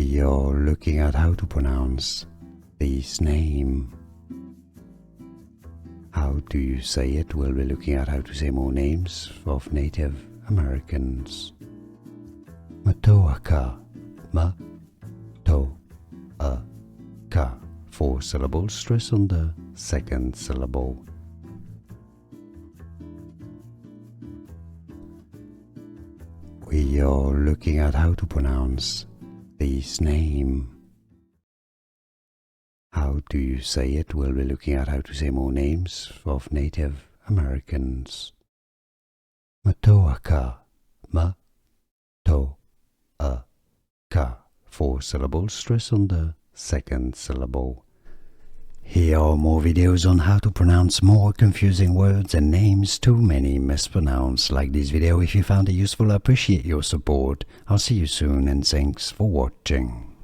We are looking at how to pronounce this name. How do you say it? We'll be looking at how to say more names of Native Americans. Matoaka. Ma-to-a-ka. 4 syllables, stress on the second syllable. We are looking at how to pronounce this name. How do you say it? We'll be looking at how to say more names of Native Americans. Matoaka. Ma-to-a-ka. 4 syllables, stress on the second syllable. Here are more videos on how to pronounce more confusing words and names too many mispronounced. Like this video if you found it useful. I appreciate your support. I'll see you soon and thanks for watching.